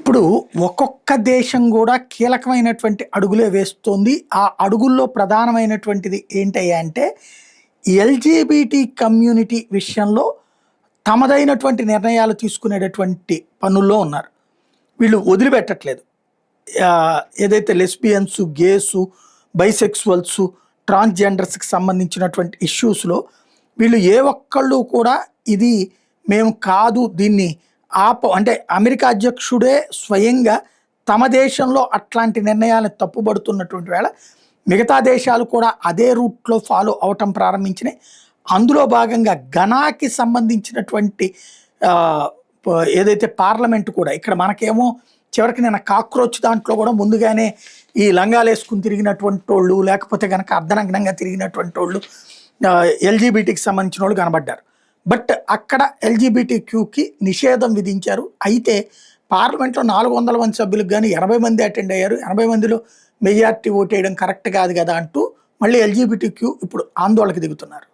ఇప్పుడు ఒక్కొక్క దేశం కూడా కీలకమైనటువంటి అడుగులే వేస్తోంది. ఆ అడుగుల్లో ప్రధానమైనటువంటిది ఏంటయ్యా అంటే, ఎల్‌జీబీటీ కమ్యూనిటీ విషయంలో తమదైనటువంటి నిర్ణయాలు తీసుకునేటటువంటి పనుల్లో ఉన్నారు. వీళ్ళు వదిలిపెట్టట్లేదు. ఏదైతే లెస్బియన్సు, గేసు, బైసెక్సువల్సు, ట్రాన్స్‌జెండర్స్‌కి సంబంధించినటువంటి ఇష్యూస్‌లో వీళ్ళు ఏ ఒక్కళ్ళు కూడా ఇది మేము కాదు దీన్ని అంటే అమెరికా అధ్యక్షుడే స్వయంగా తమ దేశంలో అట్లాంటి నిర్ణయాలను తప్పుబడుతున్నటువంటి వేళ మిగతా దేశాలు కూడా అదే రూట్లో ఫాలో అవటం ప్రారంభించినాయి. అందులో భాగంగా ఘనాకి సంబంధించినటువంటి ఏదైతే పార్లమెంట్ కూడా ఇక్కడ మనకేమో చివరికి నేను కాక్రోచ్ దాంట్లో కూడా ముందుగానే ఈ లంగాలు వేసుకుని తిరిగినటువంటి వాళ్ళు, లేకపోతే కనుక అర్ధనగ్నంగా తిరిగినటువంటి వాళ్ళు, ఎల్‌జీబీటీకి సంబంధించిన వాళ్ళు కనబడ్డారు. బట్ అక్కడ ఎల్‌జీబీటీక్యూకి నిషేధం విధించారు. అయితే పార్లమెంట్లో 400 మంది సభ్యులకు కానీ 80 మంది అటెండ్ అయ్యారు. 80 మందిలో మెజారిటీ ఓటేయడం కరెక్ట్ కాదు కదా అంటూ మళ్ళీ ఎల్‌జీబీటీక్యూ ఇప్పుడు ఆందోళనకు దిగుతున్నారు.